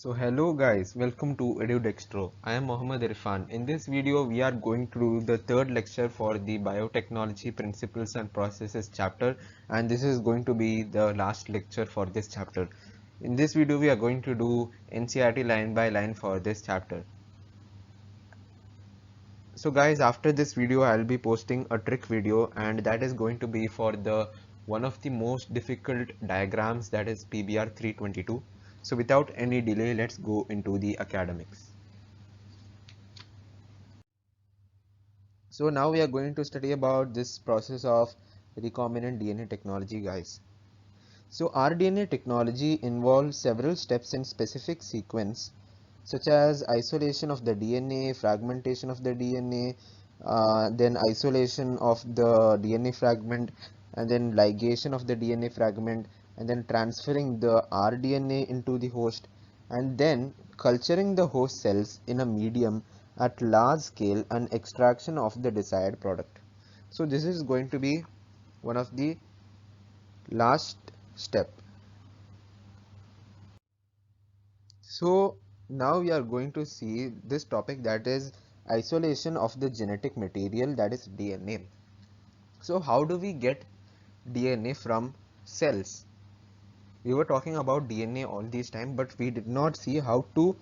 So hello guys, welcome to EduDextro. I am Mohammad Irfan. In this video we are going to do the third lecture for the biotechnology principles and processes chapter, and this is going to be the last lecture for this chapter. In this video we are going to do NCERT line by line for this chapter. So guys, after this video I'll be posting a trick video, and that is going to be for the one of the most difficult diagrams, that is PBR 322. So without any delay, let's go into the academics. So now we are going to study about this process of recombinant DNA technology, guys. So rDNA technology involves several steps in specific sequence, such as isolation of the DNA, fragmentation of the DNA, then isolation of the DNA fragment, and then ligation of the DNA fragment, and then transferring the rDNA into the host, and then culturing the host cells in a medium at large scale and extraction of the desired product. So this is going to be one of the last step. So now we are going to see this topic, that is isolation of the genetic material, that is DNA. So how do we get DNA from cells? We were talking about DNA all this time, but we did not see how to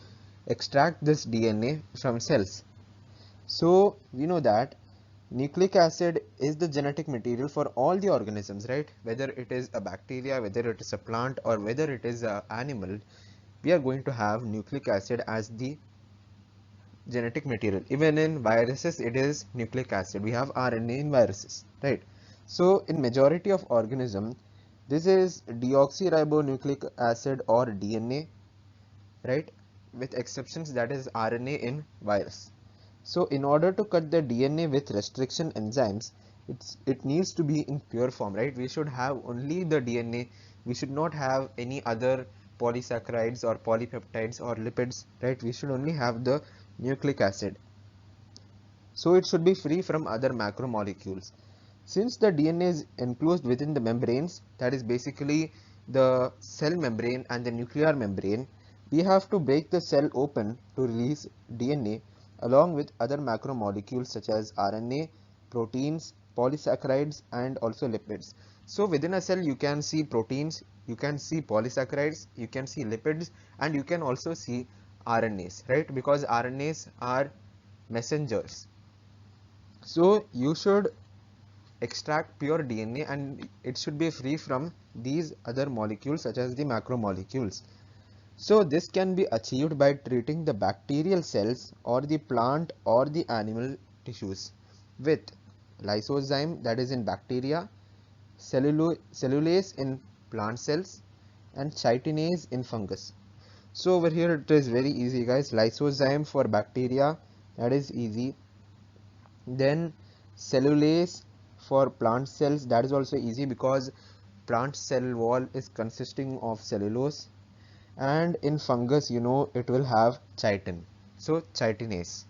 extract this DNA from cells. So we know that nucleic acid is the genetic material for all the organisms, right? Whether it is a bacteria, whether it is a plant, or whether it is an animal, we are going to have nucleic acid as the genetic material. Even in viruses, it is nucleic acid. We have RNA in viruses, right? So in majority of organism, this is deoxyribonucleic acid or DNA, right? With exceptions, that is RNA in virus. So in order to cut the DNA with restriction enzymes, it needs to be in pure form, right? We should have only the DNA. We should not have any other polysaccharides or polypeptides or lipids, right? We should only have the nucleic acid. So it should be free from other macromolecules. Since the DNA is enclosed within the membranes, that is basically the cell membrane and the nuclear membrane, we have to break the cell open to release DNA along with other macromolecules such as RNA, proteins, polysaccharides, and also lipids. So within a cell you can see proteins, you can see polysaccharides, you can see lipids, and you can also see RNAs, right? Because RNAs are messengers. So you should extract pure DNA and it should be free from these other molecules such as the macromolecules. So this can be achieved by treating the bacterial cells or the plant or the animal tissues with lysozyme, that is in bacteria, cellulase in plant cells, and chitinase in fungus. So over here it is very easy, guys. Lysozyme for bacteria, that is easy. Then cellulase for plant cells, that is also easy because plant cell wall is consisting of cellulose. And in fungus, you know, it will have chitin, so chitinase.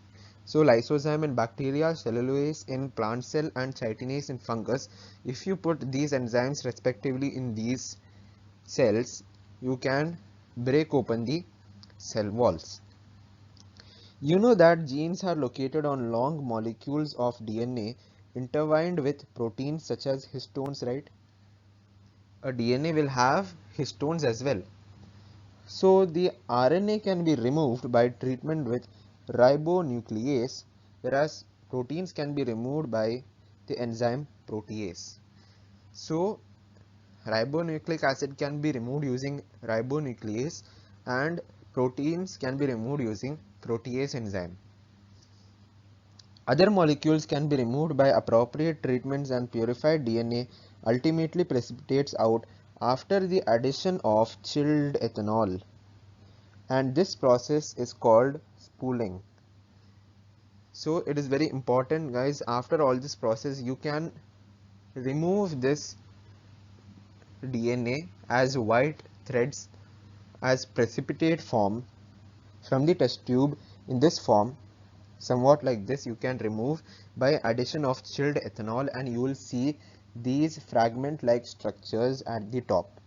So lysozyme in bacteria, cellulase in plant cell, and chitinase in fungus. If you put these enzymes respectively in these cells, you can break open the cell walls. You know that genes are located on long molecules of DNA intertwined with proteins such as histones, right? A DNA will have histones as well. So the RNA can be removed by treatment with ribonuclease, whereas proteins can be removed by the enzyme protease. So ribonucleic acid can be removed using ribonuclease, and proteins can be removed using protease enzyme. Other molecules can be removed by appropriate treatments, and purified DNA ultimately precipitates out after the addition of chilled ethanol. And this process is called spooling. So it is very important, guys. After all this process, you can remove this DNA as white threads as precipitate form from the test tube. In this form, somewhat like this, you can remove by addition of chilled ethanol, and you will see these fragment like structures at the top.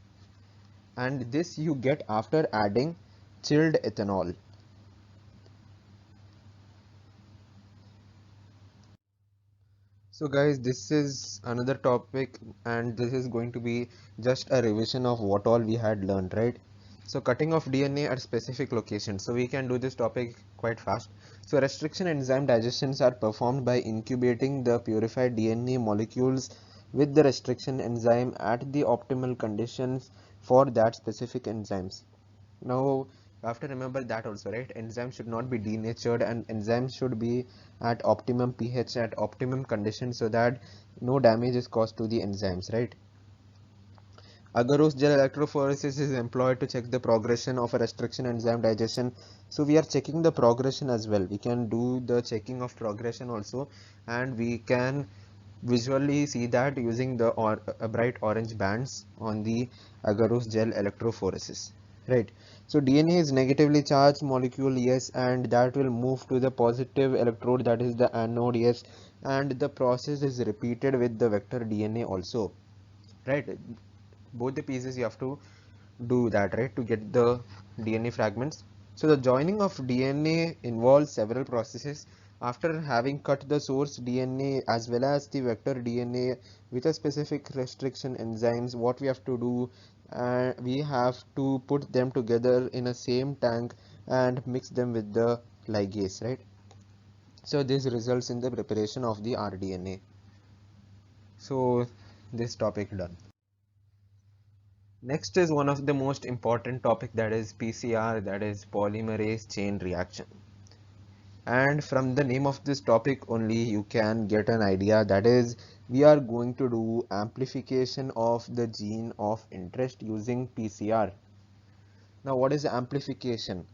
And this you get after adding chilled ethanol. So guys, this is another topic, and this is going to be just a revision of what all we had learned, right? So cutting of DNA at specific locations. So we can do this topic quite fast. So restriction enzyme digestions are performed by incubating the purified DNA molecules with the restriction enzyme at the optimal conditions for that specific enzymes. Now, you have to remember that also, right? Enzymes should not be denatured, and enzymes should be at optimum pH, at optimum conditions, so that no damage is caused to the enzymes, right? Agarose gel electrophoresis is employed to check the progression of a restriction enzyme digestion. So we are checking the progression as well. We can do the checking of progression also, and we can visually see that using the bright orange bands on the agarose gel electrophoresis, right? So DNA is negatively charged molecule, yes, and that will move to the positive electrode, that is the anode, yes, and the process is repeated with the vector DNA also, right? Both the pieces you have to do that, right, to get the DNA fragments. So the joining of DNA involves several processes. After having cut the source DNA as well as the vector DNA with a specific restriction enzymes, what we have to do, we have to put them together in a same tank and mix them with the ligase, right? So this results in the preparation of the rDNA. So this topic done. Next is one of the most important topic, that is PCR, that is polymerase chain reaction. And from the name of this topic only you can get an idea, that is we are going to do amplification of the gene of interest using PCR. Now what is amplification?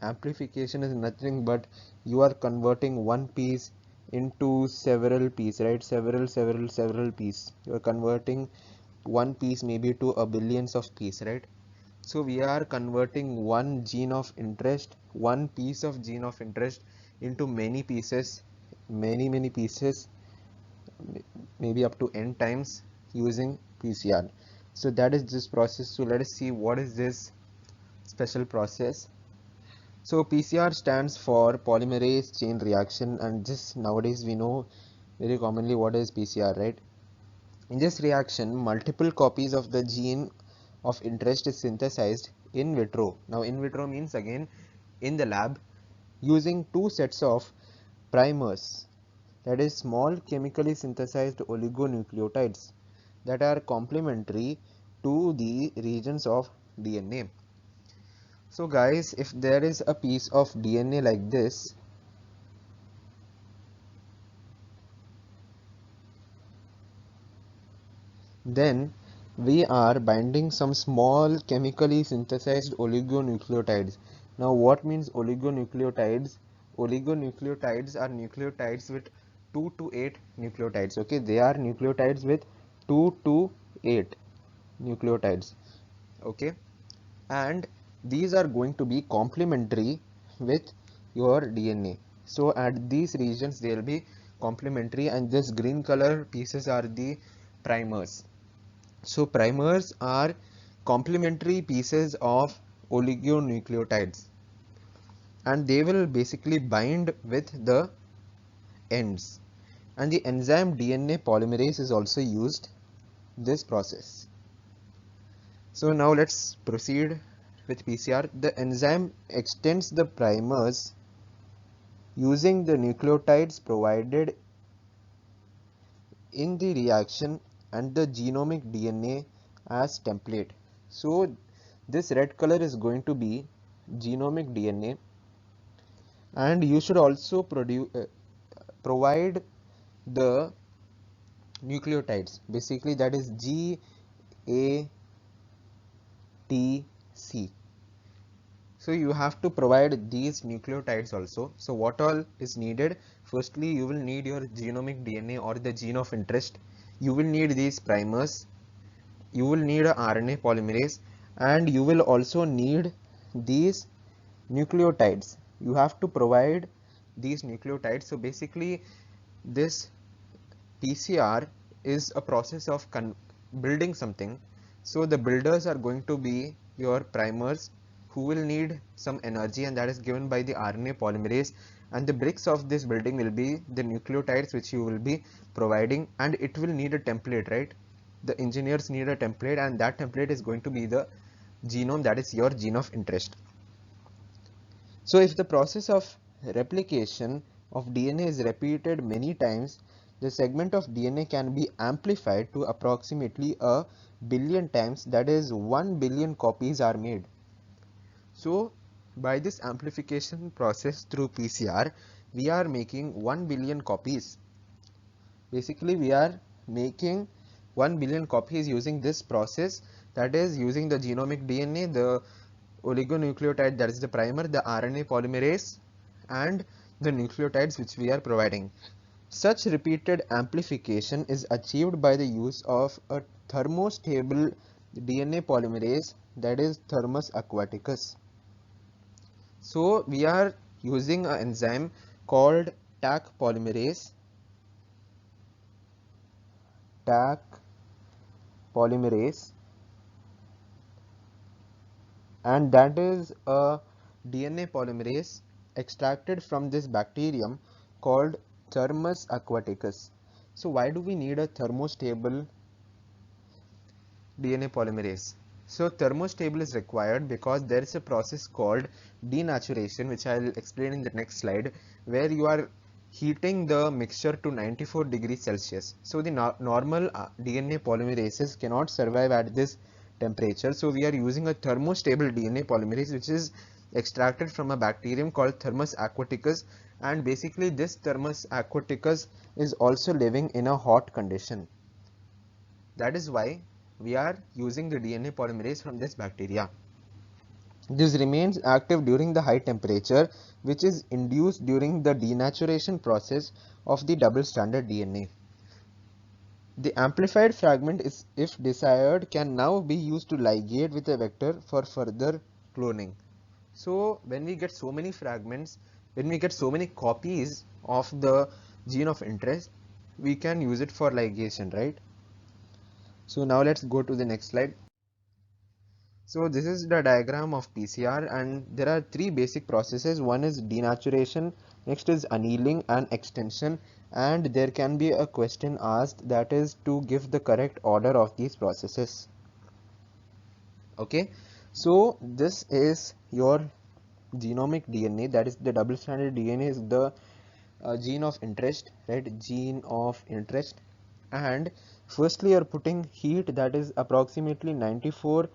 Amplification is nothing but you are converting one piece into several pieces, right? Several piece. You are converting one piece maybe to a billions of piece, right? So we are converting one gene of interest, one piece of gene of interest into many pieces, many pieces, maybe up to n times using PCR. So that is this process. So let us see what is this special process. So PCR stands for polymerase chain reaction, and this nowadays we know very commonly what is PCR, right? In this reaction, multiple copies of the gene of interest is synthesized in vitro. Now in vitro means again in the lab, using two sets of primers, that is small chemically synthesized oligonucleotides that are complementary to the regions of DNA. So guys, if there is a piece of DNA like this, then we are binding some small chemically synthesized oligonucleotides. Now what means oligonucleotides? Oligonucleotides are nucleotides with 2 to 8 nucleotides. Okay, they are nucleotides with 2 to 8 nucleotides. Okay, and these are going to be complementary with your DNA. So at these regions they will be complementary, and this green color pieces are the primers. So primers are complementary pieces of oligonucleotides, and they will basically bind with the ends. And the enzyme DNA polymerase is also used this process. So now let's proceed with PCR. The enzyme extends the primers using the nucleotides provided in the reaction and the genomic DNA as template. So this red color is going to be genomic DNA, and you should also provide the nucleotides, basically that is G, A, T, C. So you have to provide these nucleotides also. So what all is needed? Firstly, you will need your genomic DNA or the gene of interest. You will need these primers. You will need a RNA polymerase, and you will also need these nucleotides. You have to provide these nucleotides. So basically this PCR is a process of building something. So the builders are going to be your primers, who will need some energy, and that is given by the RNA polymerase, and the bricks of this building will be the nucleotides which you will be providing, and it will need a template, right? The engineers need a template, and that template is going to be the genome, that is your gene of interest. So if the process of replication of DNA is repeated many times, the segment of DNA can be amplified to approximately a billion times, that is 1 billion copies are made. So by this amplification process through PCR, we are making 1 billion copies. Basically, we are making 1 billion copies using this process, that is using the genomic DNA, the oligonucleotide, that is the primer, the RNA polymerase, and the nucleotides which we are providing. Such repeated amplification is achieved by the use of a thermostable DNA polymerase, that is Thermus aquaticus. So we are using an enzyme called Taq polymerase, Taq polymerase, and that is a DNA polymerase extracted from this bacterium called Thermus aquaticus. So why do we need a thermostable DNA polymerase? So thermostable is required because there is a process called denaturation, which I will explain in the next slide, where you are heating the mixture to 94 degrees Celsius. So the normal DNA polymerases cannot survive at this temperature. So we are using a thermostable DNA polymerase, which is extracted from a bacterium called Thermus aquaticus, and basically this Thermus aquaticus is also living in a hot condition. That is why we are using the DNA polymerase from this bacteria. This remains active during the high temperature, which is induced during the denaturation process of the double-stranded DNA. The amplified fragment is, if desired, can now be used to ligate with a vector for further cloning. So when we get so many fragments, when we get so many copies of the gene of interest, we can use it for ligation, right? So now let's go to the next slide. So this is the diagram of PCR, and there are three basic processes. One is denaturation, next is annealing and extension, and there can be a question asked, that is to give the correct order of these processes. Okay, so this is your genomic DNA, that is the double-stranded DNA is the gene of interest, right? Gene of interest. And firstly you are putting heat, that is approximately 94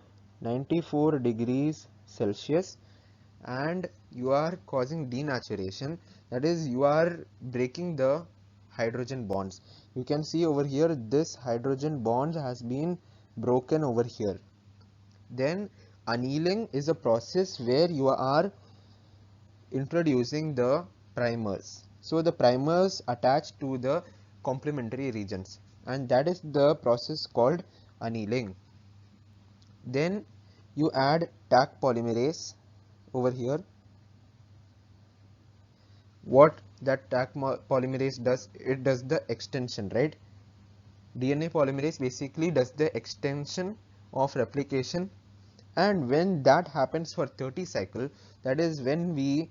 degrees Celsius, and you are causing denaturation, that is you are breaking the hydrogen bonds. You can see over here this hydrogen bond has been broken over here. Then annealing is a process where you are introducing the primers. So the primers attach to the complementary regions, and that is the process called annealing. Then you add Taq polymerase over here. What that Taq polymerase does, it does the extension, right? DNA polymerase basically does the extension of replication, and when that happens for 30 cycle, that is when we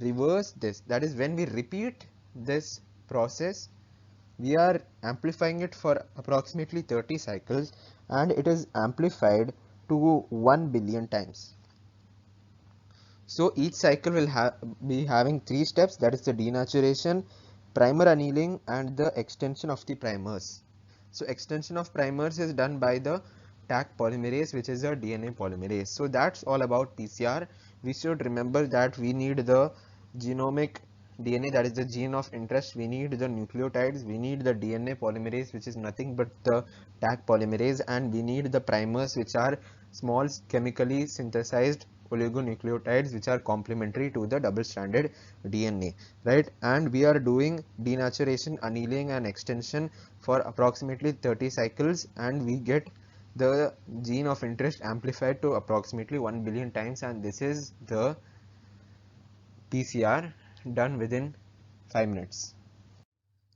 reverse this, that is when we repeat this process, we are amplifying it for approximately 30 cycles, and it is amplified to 1 billion times. So each cycle will be having three steps, that is the denaturation, primer annealing, and the extension of the primers. So extension of primers is done by the Taq polymerase, which is a DNA polymerase. So that's all about PCR. We should remember that we need the genomic DNA, that is the gene of interest, we need the nucleotides, we need the DNA polymerase, which is nothing but the Taq polymerase, and we need the primers, which are small chemically synthesized oligonucleotides which are complementary to the double-stranded DNA, right? And we are doing denaturation, annealing, and extension for approximately 30 cycles, and we get the gene of interest amplified to approximately 1 billion times, and this is the PCR done within 5 minutes.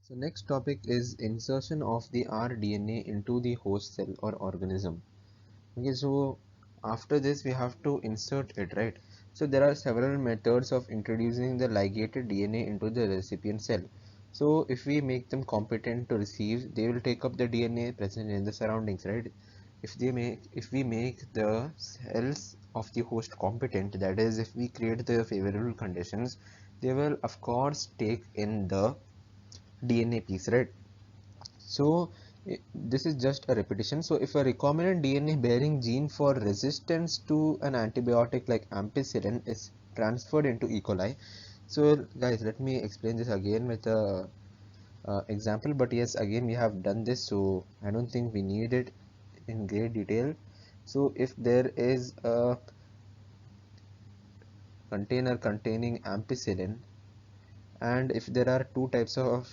So next topic is insertion of the rDNA into the host cell or organism. Okay, so after this we have to insert it, right? So there are several methods of introducing the ligated DNA into the recipient cell. So if we make them competent to receive, they will take up the DNA present in the surroundings, right? If we make the cells of the host competent, that is, if we create the favorable conditions, they will of course take in the DNA piece, right? So this is just a repetition. So if a recombinant DNA bearing gene for resistance to an antibiotic like ampicillin is transferred into E. coli. So guys, let me explain this again with a example. But yes, again we have done this, so I don't think we need it in great detail. So if there is a container containing ampicillin, and if there are two types of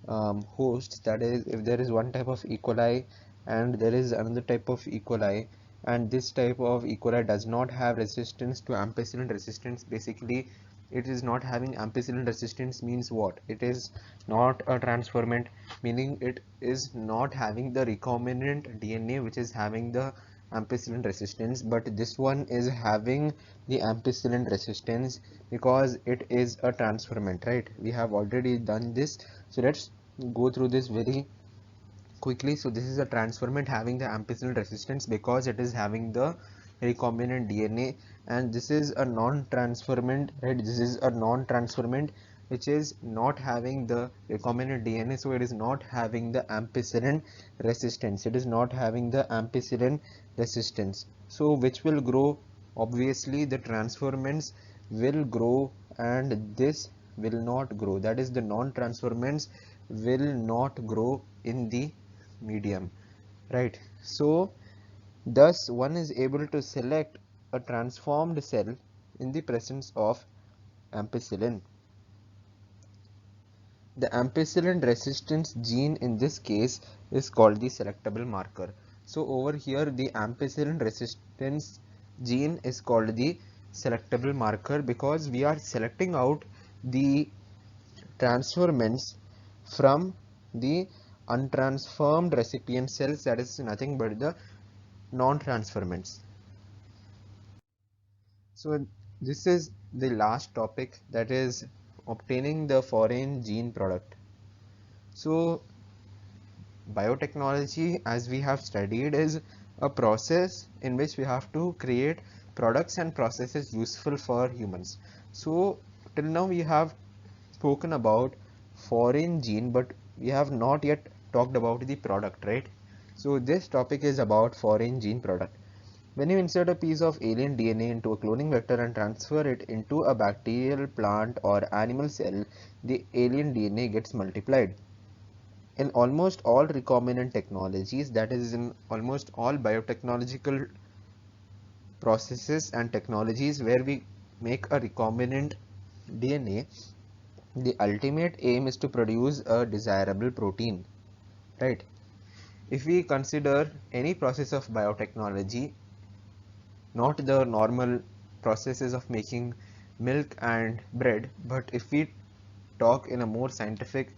hosts, that is, if there is one type of E. coli and there is another type of E. coli, and this type of E. coli does not have resistance to ampicillin resistance, basically it is not having ampicillin resistance means what? It is not a transformant, meaning it is not having the recombinant DNA which is having the ampicillin resistance, but this one is having the ampicillin resistance because it is a transformant, right? We have already done this, so let's go through this very quickly. So this is a transformant having the ampicillin resistance because it is having the recombinant DNA, and this is a non-transformant, right? This is a non-transformant which is not having the recombinant DNA, so it is not having the ampicillin resistance. It is not having the ampicillin resistance. So which will grow? Obviously the transformants will grow and this will not grow. That is, the non-transformants will not grow in the medium, right? So thus one is able to select a transformed cell in the presence of ampicillin. The ampicillin resistance gene in this case is called the selectable marker. So over here the ampicillin resistance gene is called the selectable marker because we are selecting out the transformants from the untransformed recipient cells, that is nothing but the non-transformants. So this is the last topic, that is obtaining the foreign gene product. So biotechnology, as we have studied, is a process in which we have to create products and processes useful for humans. So till now we have spoken about foreign gene, but we have not yet talked about the product, right? So this topic is about foreign gene product. When you insert a piece of alien DNA into a cloning vector and transfer it into a bacterial, plant or animal cell, the alien DNA gets multiplied. In almost all recombinant technologies, that is, in almost all biotechnological processes and technologies where we make a recombinant DNA, the ultimate aim is to produce a desirable protein, right? If we consider any process of biotechnology, not the normal processes of making milk and bread, but if we talk in a more scientific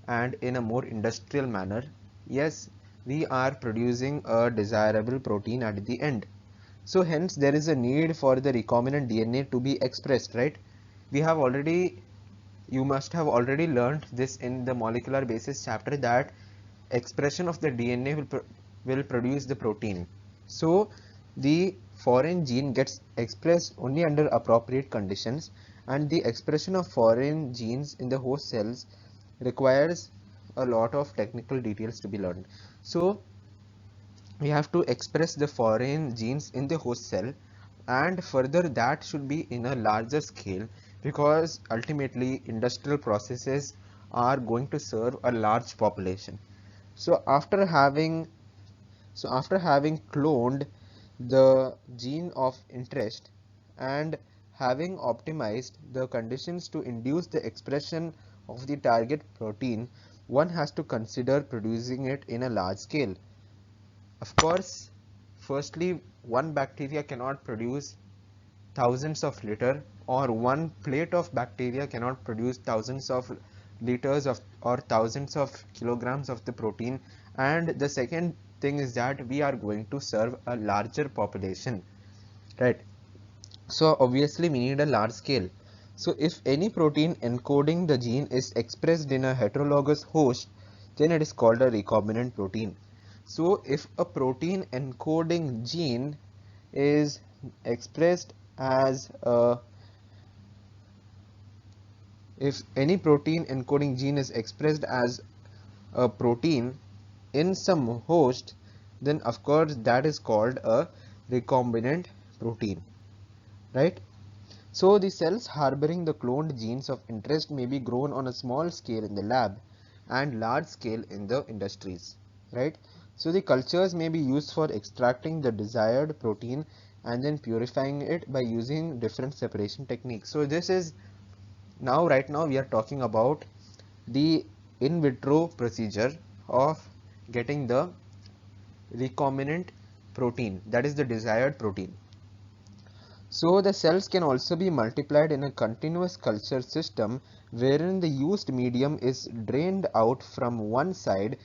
and in a more industrial manner, yes, we are producing a desirable protein at the end. So hence there is a need for the recombinant DNA to be expressed, right? We have already, you must have already learned this in the molecular basis chapter, that expression of the DNA will produce the protein. So the foreign gene gets expressed only under appropriate conditions, and the expression of foreign genes in the host cells requires a lot of technical details to be learned. So we have to express the foreign genes in the host cell, and further that should be in a larger scale because ultimately industrial processes are going to serve a large population. So after having cloned the gene of interest and having optimized the conditions to induce the expression of the target protein, one has to consider producing it in a large scale. Of course, firstly, one bacteria cannot produce thousands of liters, or one plate of bacteria cannot produce thousands of liters of or thousands of kilograms of the protein. And the second thing is that we are going to serve a larger population, right? So obviously we need a large scale. So if any protein encoding the gene is expressed in a heterologous host, then it is called a recombinant protein. So if a protein encoding gene is expressed as a if any protein encoding gene is expressed as a protein in some host, then of course that is called a recombinant protein, right? So the cells harboring the cloned genes of interest may be grown on a small scale in the lab and large scale in the industries, right? So the cultures may be used for extracting the desired protein and then purifying it by using different separation techniques. So this is right now we are talking about the in vitro procedure of getting the recombinant protein, that is the desired protein. So the cells can also be multiplied in a continuous culture system wherein the used medium is drained out from one side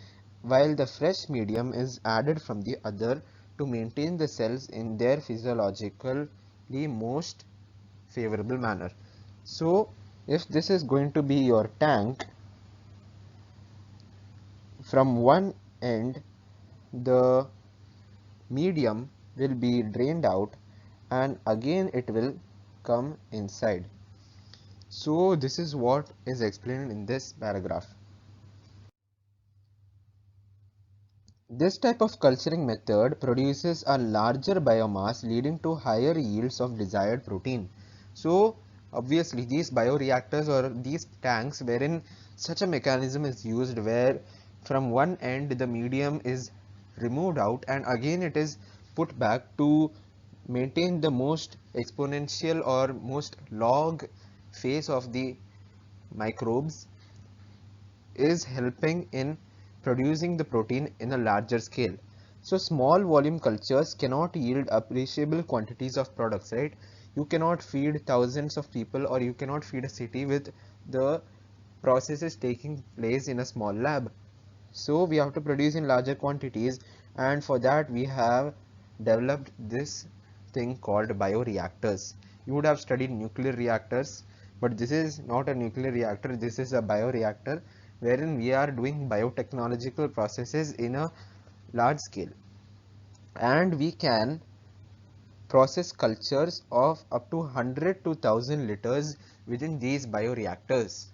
while the fresh medium is added from the other to maintain the cells in their physiologically most favorable manner. So if this is going to be your tank, from one end the medium will be drained out and again it will come inside. So this is what is explained in this paragraph. This type of culturing method produces a larger biomass leading to higher yields of desired protein. So obviously these bioreactors or these tanks wherein such a mechanism is used where from one end the medium is removed out and again it is put back to maintain the most exponential or most log phase of the microbes, is helping in producing the protein in a larger scale. So small volume cultures cannot yield appreciable quantities of products, right? You cannot feed thousands of people or you cannot feed a city with the processes taking place in a small lab. So we have to produce in larger quantities, and for that we have developed this thing called bioreactors. You would have studied nuclear reactors, but this is not a nuclear reactor, this is a bioreactor wherein we are doing biotechnological processes in a large scale, and we can process cultures of up to 100 to 1000 liters within these bioreactors.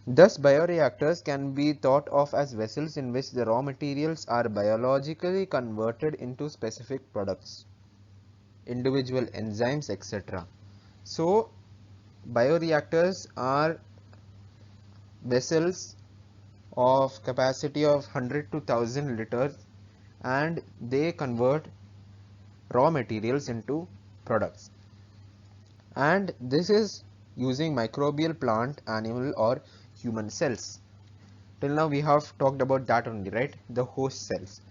Thus, bioreactors can be thought of as vessels in which the raw materials are biologically converted into specific products, individual enzymes, etc. So, bioreactors are vessels of capacity of 100 to 1000 liters and they convert raw materials into products. And this is using microbial plant, animal, or human cells. Till now we have talked about that only, right? The host cells.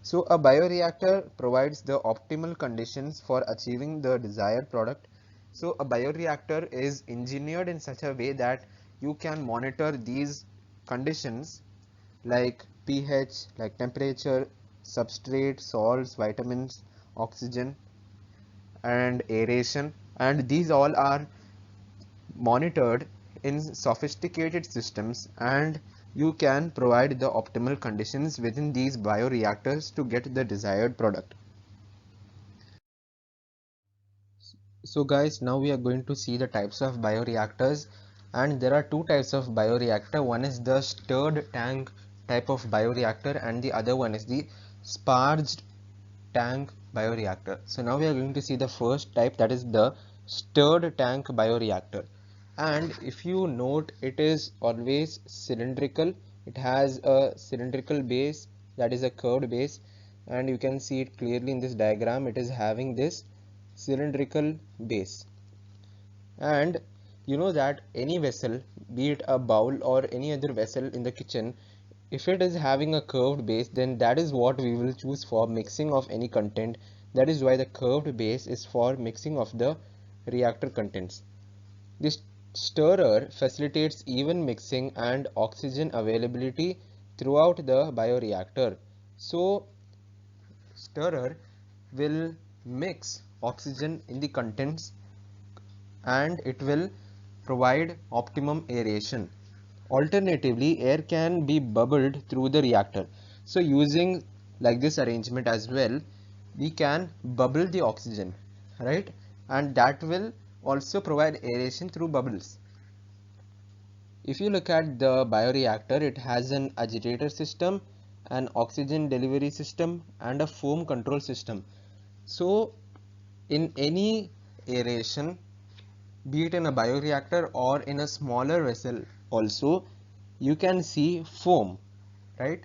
So a bioreactor provides the optimal conditions for achieving the desired product. So a bioreactor is engineered in such a way that you can monitor these conditions like pH, like temperature, substrate, salts, vitamins, oxygen, and aeration, and these all are monitored in sophisticated systems, and you can provide the optimal conditions within these bioreactors to get the desired product. So guys, now we are going to see the types of bioreactors, and there are two types of bioreactor. One is the stirred tank type of bioreactor and the other one is the sparged tank bioreactor. So now we are going to see the first type, that is the stirred tank bioreactor. And if you note, it is always cylindrical. It has a cylindrical base, that is a curved base, and you can see it clearly in this diagram. It is having this cylindrical base. And you know that any vessel, be it a bowl or any other vessel in the kitchen, if it is having a curved base, then that is what we will choose for mixing of any content. That is why the curved base is for mixing of the reactor contents. This stirrer facilitates even mixing and oxygen availability throughout the bioreactor. So stirrer will mix oxygen in the contents and it will provide optimum aeration. Alternatively, air can be bubbled through the reactor. So using like this arrangement as well, we can bubble the oxygen, right? And that will also provide aeration through bubbles. If you look at the bioreactor, it has an agitator system, an oxygen delivery system, and a foam control system. So in any aeration, be it in a bioreactor or in a smaller vessel also, you can see foam, right?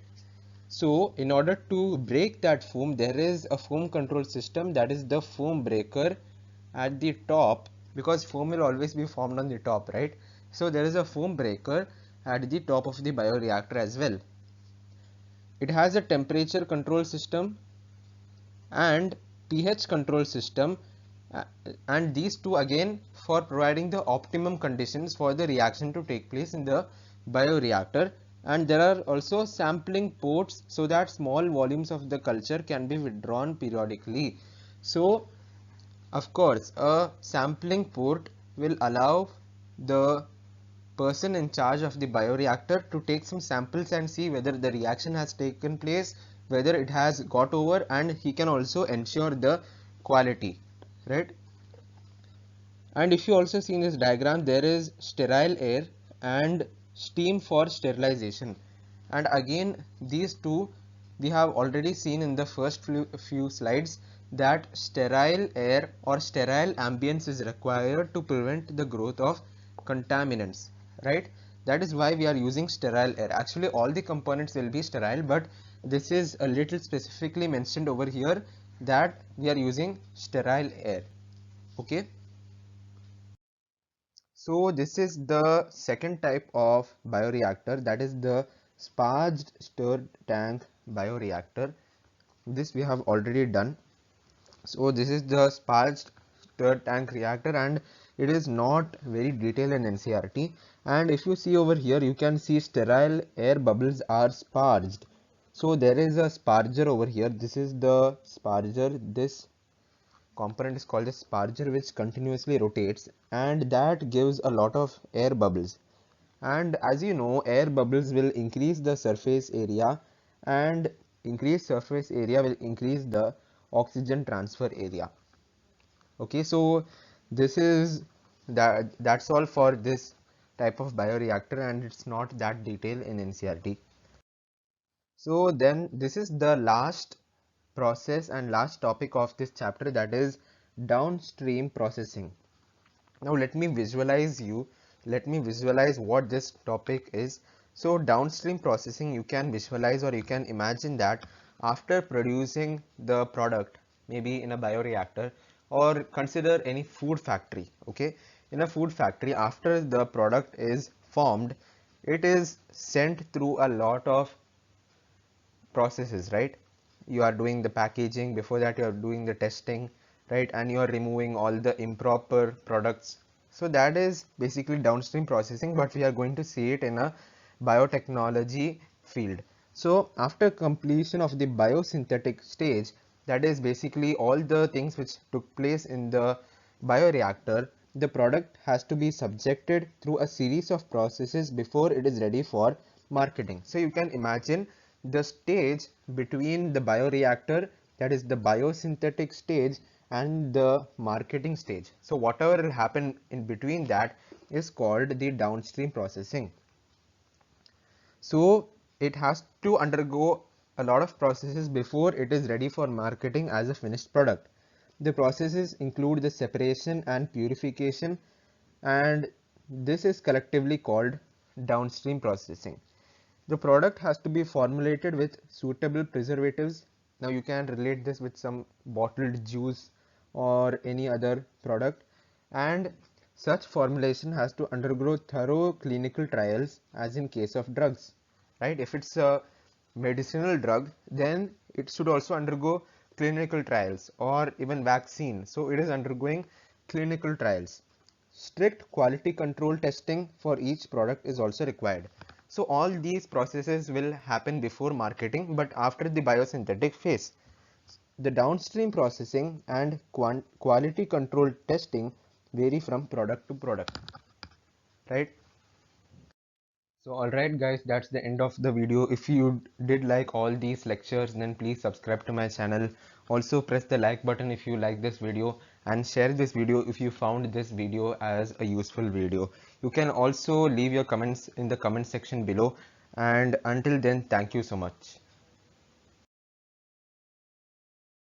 So in order to break that foam, there is a foam control system, that is the foam breaker at the top, because foam will always be formed on the top, right? So there is a foam breaker at the top of the bioreactor as well. It has a temperature control system and pH control system, uh, and these two again for providing the optimum conditions for the reaction to take place in the bioreactor. And there are also sampling ports so that small volumes of the culture can be withdrawn periodically. So of course a sampling port will allow the person in charge of the bioreactor to take some samples and see whether the reaction has taken place, whether it has got over, and he can also ensure the quality, right? And if you also see in this diagram, there is sterile air and steam for sterilization. And again, these two we have already seen in the first few slides, that sterile air or sterile ambience is required to prevent the growth of contaminants, right? That is why we are using sterile air. Actually, all the components will be sterile, but this is a little specifically mentioned over here that we are using sterile air. Okay. So this is the second type of bioreactor, that is the sparged stirred tank bioreactor. This we have already done. So this is the sparged stirred tank reactor, and it is not very detailed in NCERT. And if you see over here, you can see sterile air bubbles are sparged. So there is a sparger over here. This is the sparger. This component is called a sparger, which continuously rotates, and that gives a lot of air bubbles. And as you know, air bubbles will increase the surface area, and increased surface area will increase the oxygen transfer area. Okay, so this is that's all for this type of bioreactor, and it's not that detailed in NCERT. So then this is the last process and last topic of this chapter, that is downstream processing. Now let me visualize what this topic is. So downstream processing, you can visualize or you can imagine that after producing the product, maybe in a bioreactor, or consider any food factory, okay? In a food factory, after the product is formed, it is sent through a lot of processes, right? You are doing the packaging, before that you are doing the testing, right? And you are removing all the improper products. So that is basically downstream processing, but we are going to see it in a biotechnology field. So after completion of the biosynthetic stage, that is basically all the things which took place in the bioreactor, the product has to be subjected through a series of processes before it is ready for marketing. So you can imagine the stage between the bioreactor, that is the biosynthetic stage, and the marketing stage. So whatever will happen in between that is called the downstream processing. So it has to undergo a lot of processes before it is ready for marketing as a finished product. The processes include the separation and purification, and this is collectively called downstream processing. The product has to be formulated with suitable preservatives. Now you can relate this with some bottled juice or any other product, and such formulation has to undergo thorough clinical trials, as in case of drugs, right? If it's a medicinal drug, then it should also undergo clinical trials, or even vaccine, so it is undergoing clinical trials. Strict quality control testing for each product is also required. So all these processes will happen before marketing, but after the biosynthetic phase. The downstream processing and quality control testing vary from product to product, right? So alright guys, that's the end of the video. If you did like all these lectures, then please subscribe to my channel. Also press the like button if you like this video, and share this video if you found this video as a useful video. You can also leave your comments in the comment section below, and until then, thank you so much.